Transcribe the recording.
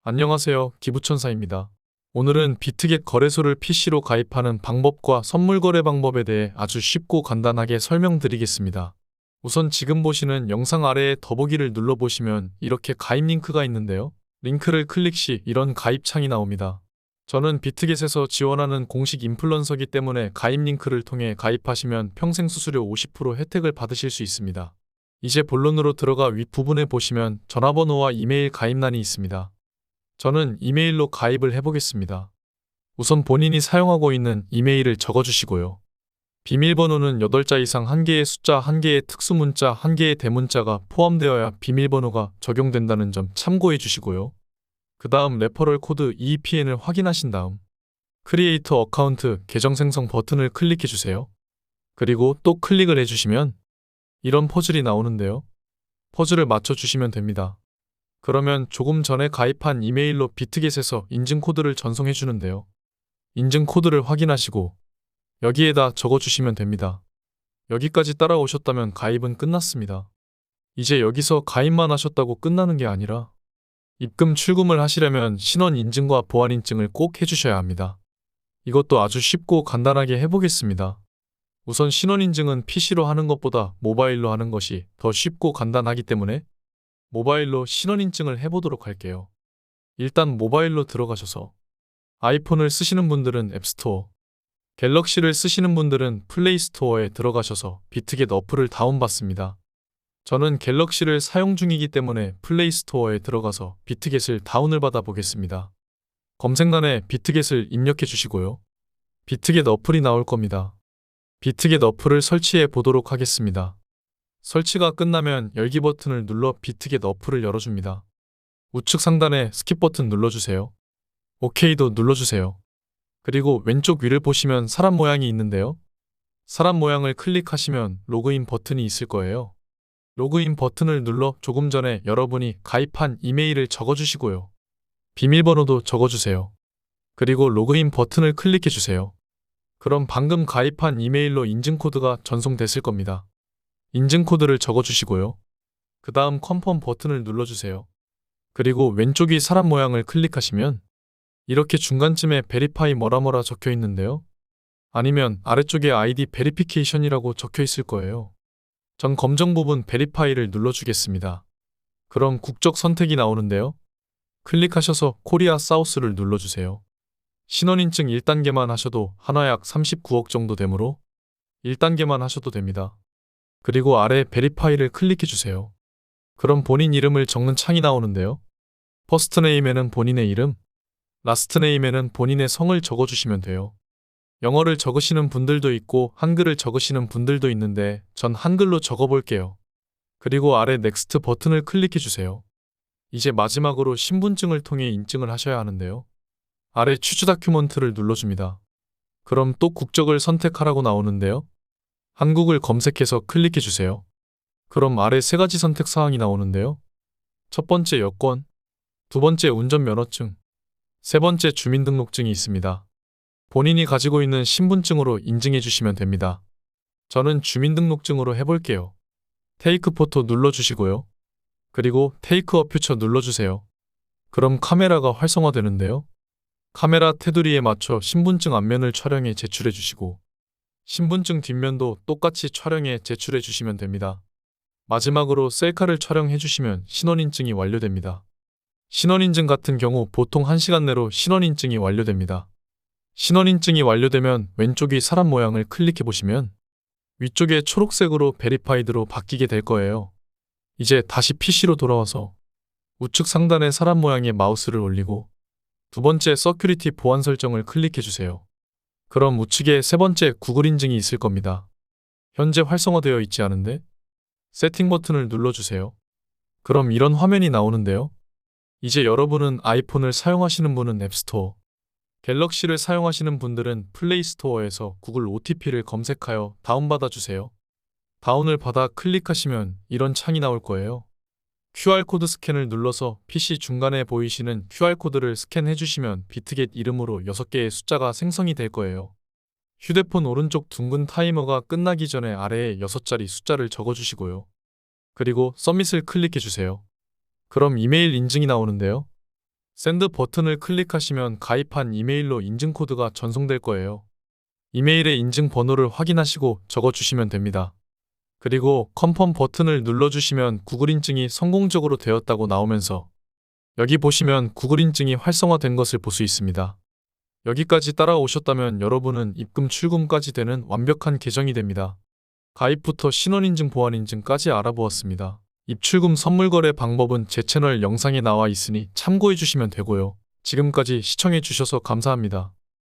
안녕하세요. 기부천사입니다. 오늘은 비트겟 거래소를 PC로 가입하는 방법과 선물 거래 방법에 대해 아주 쉽고 간단하게 설명드리겠습니다. 우선 지금 보시는 영상 아래에 더보기를 눌러보시면 이렇게 가입 링크가 있는데요. 링크를 클릭 시 이런 가입 창이 나옵니다. 저는 비트겟에서 지원하는 공식 인플루언서이기 때문에 가입 링크를 통해 가입하시면 평생 수수료 50% 혜택을 받으실 수 있습니다. 이제 본론으로 들어가 윗부분에 보시면 전화번호와 이메일 가입란이 있습니다. 저는 이메일로 가입을 해보겠습니다. 우선 본인이 사용하고 있는 이메일을 적어주시고요. 비밀번호는 8자 이상 1개의 숫자 1개의 특수문자 1개의 대문자가 포함되어야 비밀번호가 적용된다는 점 참고해 주시고요. 그 다음 레퍼럴 코드 EPN을 확인하신 다음 크리에이터 어카운트 계정 생성 버튼을 클릭해 주세요. 그리고 또 클릭을 해주시면 이런 퍼즐이 나오는데요. 퍼즐을 맞춰주시면 됩니다. 그러면 조금 전에 가입한 이메일로 비트겟에서 인증코드를 전송해 주는데요. 인증코드를 확인하시고 여기에다 적어주시면 됩니다. 여기까지 따라오셨다면 가입은 끝났습니다. 이제 여기서 가입만 하셨다고 끝나는 게 아니라 입금 출금을 하시려면 신원 인증과 보안 인증을 꼭 해주셔야 합니다. 이것도 아주 쉽고 간단하게 해보겠습니다. 우선 신원 인증은 PC로 하는 것보다 모바일로 하는 것이 더 쉽고 간단하기 때문에 모바일로 신원 인증을 해보도록 할게요. 일단 모바일로 들어가셔서 아이폰을 쓰시는 분들은 앱스토어, 갤럭시를 쓰시는 분들은 플레이스토어에 들어가셔서 비트겟 어플을 다운받습니다. 저는 갤럭시를 사용 중이기 때문에 플레이스토어에 들어가서 비트겟을 다운을 받아 보겠습니다. 검색란에 비트겟을 입력해 주시고요. 비트겟 어플이 나올 겁니다. 비트겟 어플을 설치해 보도록 하겠습니다. 설치가 끝나면 열기 버튼을 눌러 비트겟 어플을 열어줍니다. 우측 상단에 스킵 버튼 눌러주세요. OK도 눌러주세요. 그리고 왼쪽 위를 보시면 사람 모양이 있는데요. 사람 모양을 클릭하시면 로그인 버튼이 있을 거예요. 로그인 버튼을 눌러 조금 전에 여러분이 가입한 이메일을 적어주시고요. 비밀번호도 적어주세요. 그리고 로그인 버튼을 클릭해주세요. 그럼 방금 가입한 이메일로 인증코드가 전송됐을 겁니다. 인증코드를 적어주시고요. 그 다음 컨펌 버튼을 눌러주세요. 그리고 왼쪽이 사람 모양을 클릭하시면 이렇게 중간쯤에 베리파이 뭐라 적혀 있는데요. 아니면 아래쪽에 아이디 베리피케이션이라고 적혀 있을 거예요. 전 검정 부분 베리파이를 눌러주겠습니다. 그럼 국적 선택이 나오는데요. 클릭하셔서 코리아 사우스를 눌러주세요. 신원인증 1단계만 하셔도 한화 약 39억 정도 되므로 1단계만 하셔도 됩니다. 그리고 아래 베리파이를 클릭해주세요. 그럼 본인 이름을 적는 창이 나오는데요. 퍼스트 네임에는 본인의 이름, 라스트 네임에는 본인의 성을 적어주시면 돼요. 영어를 적으시는 분들도 있고 한글을 적으시는 분들도 있는데 전 한글로 적어볼게요. 그리고 아래 넥스트 버튼을 클릭해주세요. 이제 마지막으로 신분증을 통해 인증을 하셔야 하는데요. 아래 추즈 다큐먼트를 눌러줍니다. 그럼 또 국적을 선택하라고 나오는데요. 한국을 검색해서 클릭해주세요. 그럼 아래 세 가지 선택 사항이 나오는데요. 첫 번째 여권, 두 번째 운전면허증, 세 번째 주민등록증이 있습니다. 본인이 가지고 있는 신분증으로 인증해 주시면 됩니다. 저는 주민등록증으로 해볼게요. 테이크 포토 눌러주시고요. 그리고 테이크 어 퓨처 눌러주세요. 그럼 카메라가 활성화되는데요. 카메라 테두리에 맞춰 신분증 앞면을 촬영해 제출해 주시고 신분증 뒷면도 똑같이 촬영해 제출해 주시면 됩니다. 마지막으로 셀카를 촬영해 주시면 신원인증이 완료됩니다. 신원인증 같은 경우 보통 1시간 내로 신원인증이 완료됩니다. 신원인증이 완료되면 왼쪽이 사람 모양을 클릭해 보시면 위쪽에 초록색으로 베리파이드로 바뀌게 될 거예요. 이제 다시 PC로 돌아와서 우측 상단에 사람 모양의 마우스를 올리고 두 번째 서큐리티 보안 설정을 클릭해 주세요. 그럼 우측에 세 번째 구글 인증이 있을 겁니다. 현재 활성화되어 있지 않은데? 세팅 버튼을 눌러주세요. 그럼 이런 화면이 나오는데요. 이제 여러분은 아이폰을 사용하시는 분은 앱스토어, 갤럭시를 사용하시는 분들은 플레이스토어에서 구글 OTP를 검색하여 다운받아 주세요. 다운을 받아 클릭하시면 이런 창이 나올 거예요. QR코드 스캔을 눌러서 PC 중간에 보이시는 QR코드를 스캔해 주시면 비트겟 이름으로 6개의 숫자가 생성이 될 거예요. 휴대폰 오른쪽 둥근 타이머가 끝나기 전에 아래에 6자리 숫자를 적어주시고요. 그리고 서밋을 클릭해 주세요. 그럼 이메일 인증이 나오는데요. 샌드 버튼을 클릭하시면 가입한 이메일로 인증 코드가 전송될 거예요. 이메일에 인증 번호를 확인하시고 적어주시면 됩니다. 그리고 컨펌 버튼을 눌러주시면 구글 인증이 성공적으로 되었다고 나오면서 여기 보시면 구글 인증이 활성화된 것을 볼 수 있습니다. 여기까지 따라오셨다면 여러분은 입금 출금까지 되는 완벽한 계정이 됩니다. 가입부터 신원인증 보안인증까지 알아보았습니다. 입출금 선물거래 방법은 제 채널 영상에 나와 있으니 참고해 주시면 되고요. 지금까지 시청해 주셔서 감사합니다.